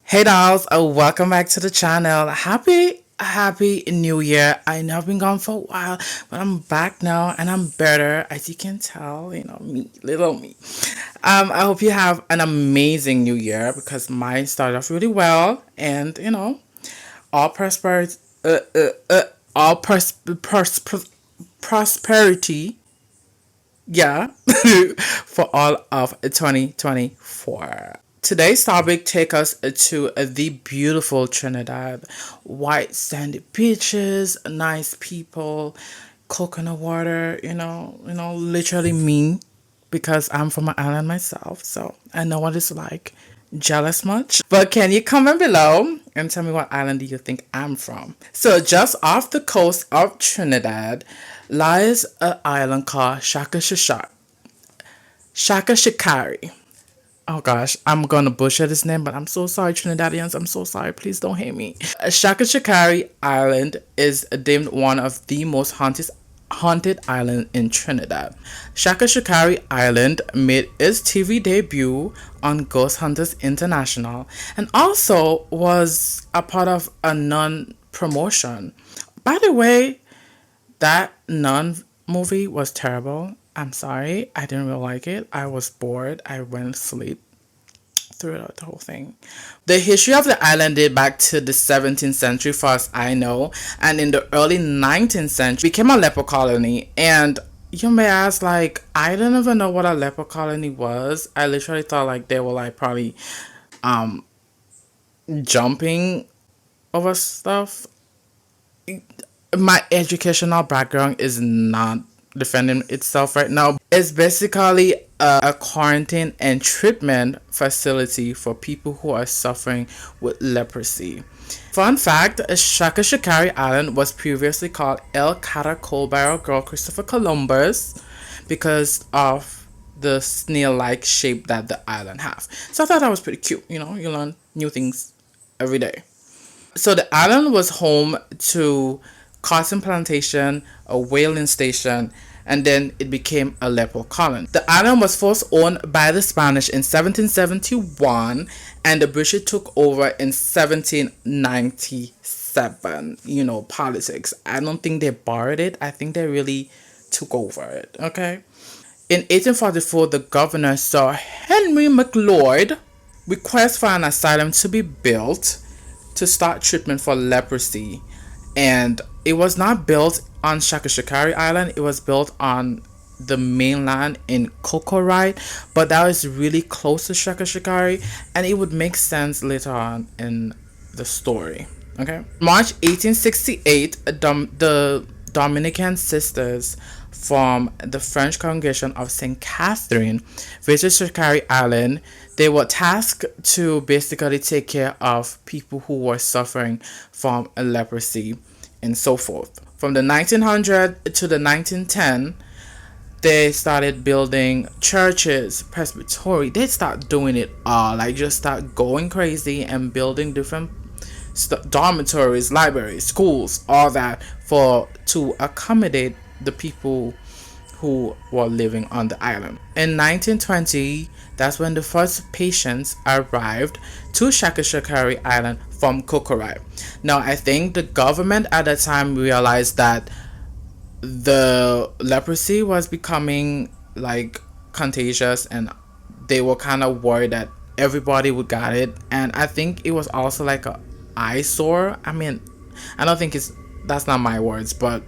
Hey dolls, welcome back to the channel. Happy New Year. I know I've been gone for a while, but I'm back now and I'm better, as you can tell, me, little me. I hope you have an amazing new year because mine started off really well and all prosperity, all prosperity, yeah, for all of 2024. Today's topic take us to the beautiful Trinidad. White sandy beaches, nice people, coconut water, literally me because I'm from an island myself, so I know what it's like. Jealous much? But can you comment below and tell me what island do you think I'm from? So just off the coast of Trinidad lies an island called Chacachacare. Oh gosh, I'm gonna butcher this name, but I'm so sorry, Trinidadians. I'm so sorry. Please don't hate me. Chacachacare Island is deemed one of the most haunted island in Trinidad. Chacachacare Island made its TV debut on Ghost Hunters International and also was a part of a nun promotion. By the way, that nun movie was terrible. I'm sorry. I didn't really like it. I was bored. I went to sleep throughout the whole thing. The history of the island date back to the 17th century, far as I know, and in the early 19th century became a leper colony. And you may ask, like, I don't even know what a leper colony was. I literally thought like they were like probably jumping over stuff. My educational background is not defending itself right now. It's basically a quarantine and treatment facility for people who are suffering with leprosy. Fun fact, Chacachacare Island was previously called El Caracol by our girl Christopher Columbus because of the snail-like shape that the island have. So I thought that was pretty cute. You learn new things every day. So the island was home to cotton plantation, a whaling station, and then it became a leper colony. The island was first owned by the Spanish in 1771 and the British took over in 1797. Politics. I don't think they borrowed it. I think they really took over it, okay? In 1844, the governor, Sir Henry McLeod, request for an asylum to be built to start treatment for leprosy. And it was not built on Chacachacare Island, it was built on the mainland in Cocorite, but that was really close to Chacachacare, and it would make sense later on in the story. Okay. March 1868, the Dominican sisters from the French congregation of St. Catherine visited Chacachacare Island. They were tasked to basically take care of people who were suffering from leprosy and so forth. From the 1900 to the 1910, they started building churches, presbytery. They start doing it all, like just start going crazy and building different dormitories, libraries, schools, all that for to accommodate the people who were living on the island. In 1920, that's when the first patients arrived to Chacachacare Island from Cocorite. Now, I think the government at that time realized that the leprosy was becoming like contagious and they were kind of worried that everybody would got it, and I think it was also like a eyesore. I mean, I don't think that's not my words, but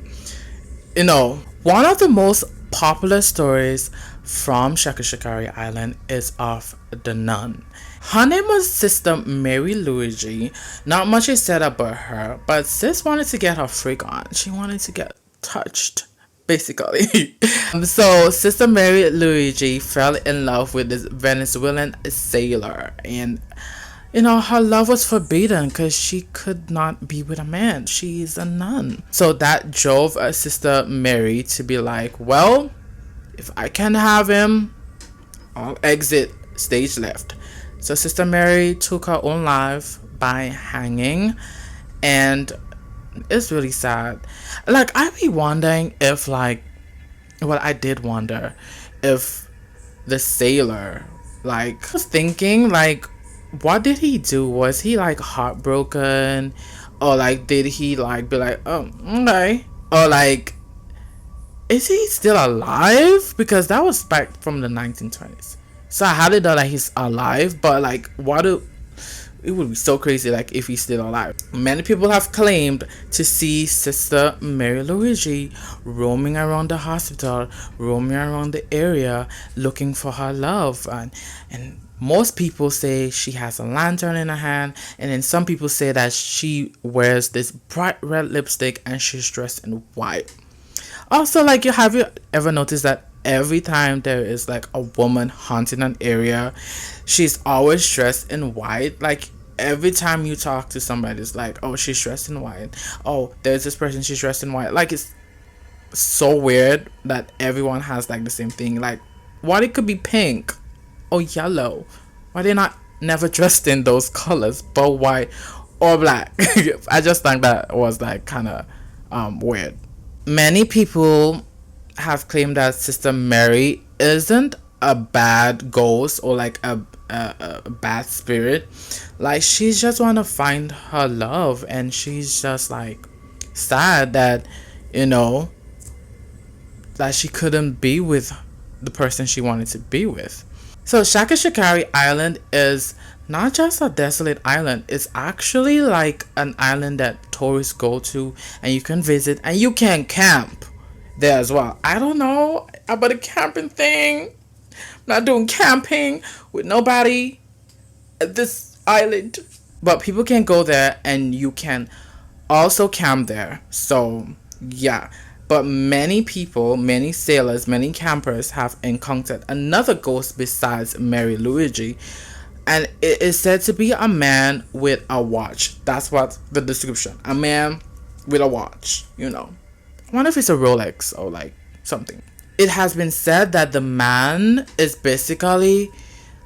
one of the most popular stories from Chacachacare Island is of the nun. Her name was Sister Mary Luigi. Not much is said about her, but sis wanted to get her freak on. She wanted to get touched, basically. So Sister Mary Luigi fell in love with this Venezuelan sailor, and her love was forbidden because she could not be with a man. She's a nun. So that drove Sister Mary to be like, well, if I can have him, I'll exit stage left. So Sister Mary took her own life by hanging, and it's really sad. Like, I be wondering if, I did wonder if the sailor, was thinking, what did he do? Was he like heartbroken, or like did he like be like, oh, okay, or like is he still alive? Because that was back from the 1920s. So I highly doubt that he's alive. But like, what do it would be so crazy like if he's still alive. Many people have claimed to see Sister Mary Luigi roaming around the hospital, roaming around the area looking for her love, and most people say she has a lantern in her hand, and then some people say that she wears this bright red lipstick and she's dressed in white. Also, like, have you ever noticed that every time there is like a woman haunting an area, she's always dressed in white? Like every time you talk to somebody, it's like, oh, she's dressed in white. Oh, there's this person, she's dressed in white. Like it's so weird that everyone has like the same thing. Like, what it could be pink or yellow? Why they not never dressed in those colors, but white or black? I just think that was like kind of weird. Many people have claimed that Sister Mary isn't a bad ghost or like a bad spirit. Like she's just want to find her love, and she's just like sad that, you know, that she couldn't be with the person she wanted to be with. So Chacachacare Island is not just a desolate island. It's actually like an island that tourists go to and you can visit and you can camp there as well. I don't know about the camping thing. I'm not doing camping with nobody at this island. But people can go there and you can also camp there. So yeah. But many people, many sailors, many campers have encountered another ghost besides Mary Luigi. And it is said to be a man with a watch. That's what the description. A man with a watch, you know. I wonder if it's a Rolex or like something. It has been said that the man is basically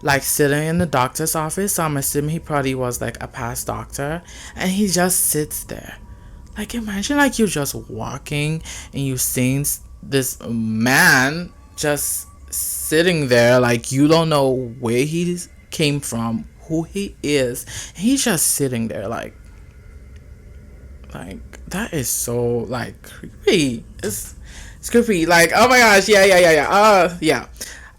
like sitting in the doctor's office. So I'm assuming he probably was like a past doctor. And he just sits there. Like imagine like you're just walking and you seeing this man just sitting there, like you don't know where he came from, who he is, and he's just sitting there like that is so like creepy. It's creepy. Like oh my gosh, yeah.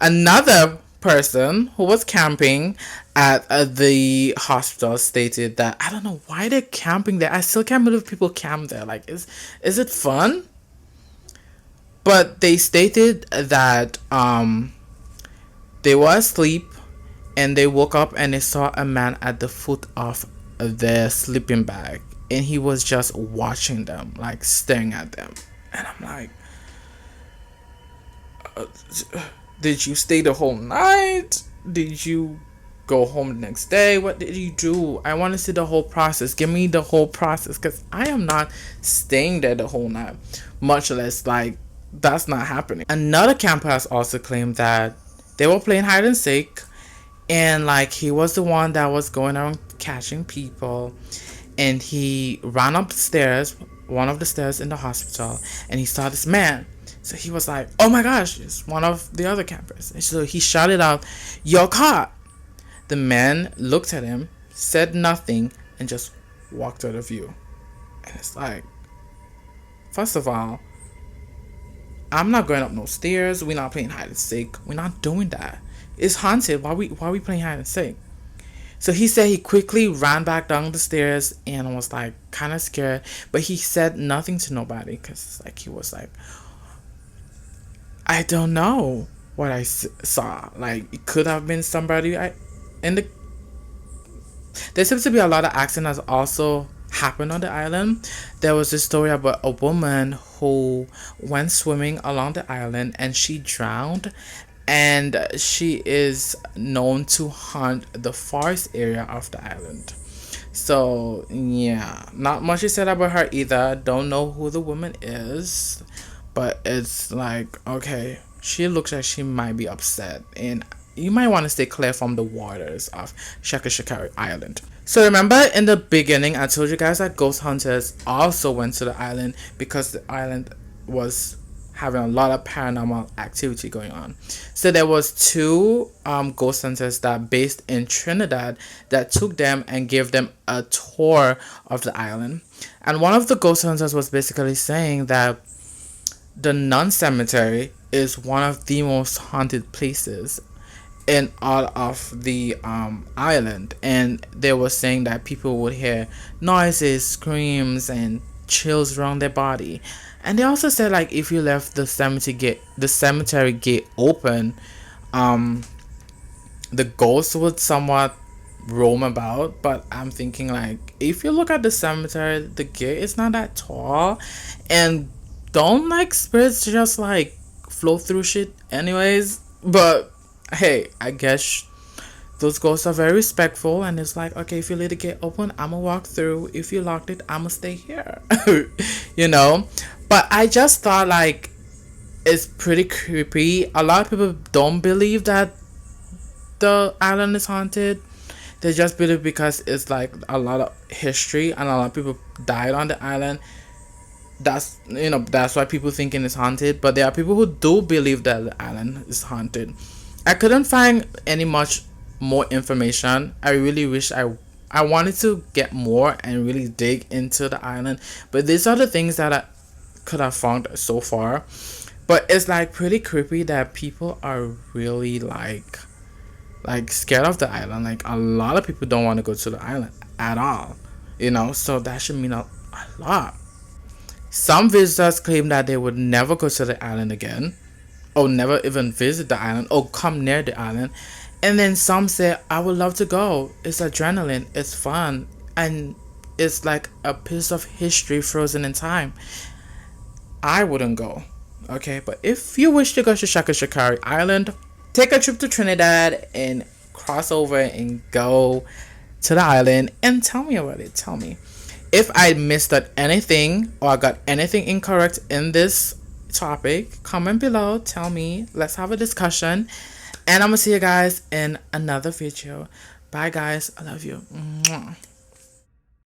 Another person who was camping at the hospital stated that I don't know why they're camping there. I still can't believe people camp there. Like is it fun? But they stated that they were asleep and they woke up and they saw a man at the foot of their sleeping bag, and he was just watching them, like staring at them. And I'm like, uh, did you stay the whole night? Did you go home the next day? What did you do? I want to see the whole process. Give me the whole process, because I am not staying there the whole night, much less like that's not happening. Another camper has also claimed that they were playing hide and seek, and like he was the one that was going around catching people, and he ran up the stairs, one of the stairs in the hospital, and he saw this man. So he was like, oh my gosh, it's one of the other campers. And so he shouted out, "You're caught." The man looked at him, said nothing, and just walked out of view. And it's like, first of all, I'm not going up no stairs. We're not playing hide and seek. We're not doing that. It's haunted. Why we playing hide and seek? So he said he quickly ran back down the stairs and was like kind of scared, but he said nothing to nobody because like he was like, I don't know what I saw. Like it could have been somebody. There seems to be a lot of accidents also happened on the island. There was this story about a woman who went swimming along the island and she drowned, and she is known to haunt the forest area of the island. So yeah, not much is said about her either. Don't know who the woman is, but it's like okay, she looks like she might be upset, and you might want to stay clear from the waters of Chacachacare Island. So remember in the beginning, I told you guys that ghost hunters also went to the island because the island was having a lot of paranormal activity going on. So there was two ghost hunters that based in Trinidad that took them and gave them a tour of the island. And one of the ghost hunters was basically saying that the nun cemetery is one of the most haunted places in all of the island, and they were saying that people would hear noises, screams, and chills around their body. And they also said like if you left the cemetery gate open, um the ghosts would somewhat roam about. But I'm thinking like if you look at the cemetery, the gate is not that tall, and don't like spirits just like flow through shit anyways. But hey, I guess those ghosts are very respectful, and it's like, okay, if you leave the gate open, I'ma walk through. If you locked it, I'ma stay here. you know? But I just thought like it's pretty creepy. A lot of people don't believe that the island is haunted. They just believe because it's like a lot of history and a lot of people died on the island. That's why people thinking it's haunted. But there are people who do believe that the island is haunted. I couldn't find any much more information. I really wish I wanted to get more and really dig into the island, but these are the things that I could have found so far. But it's like pretty creepy that people are really like scared of the island. Like a lot of people don't want to go to the island at all. So that should mean a lot. Some visitors claim that they would never go to the island again, or never even visit the island, or come near the island. And then some say, I would love to go. It's adrenaline, it's fun, and it's like a piece of history frozen in time. I wouldn't go. Okay, but if you wish to go to Chacachacare Island, take a trip to Trinidad and cross over and go to the island and tell me about it. Tell me. If I missed out anything or I got anything incorrect in this topic, comment below, tell me. Let's have a discussion. And I'm gonna see you guys in another video. Bye guys. I love you. Mwah.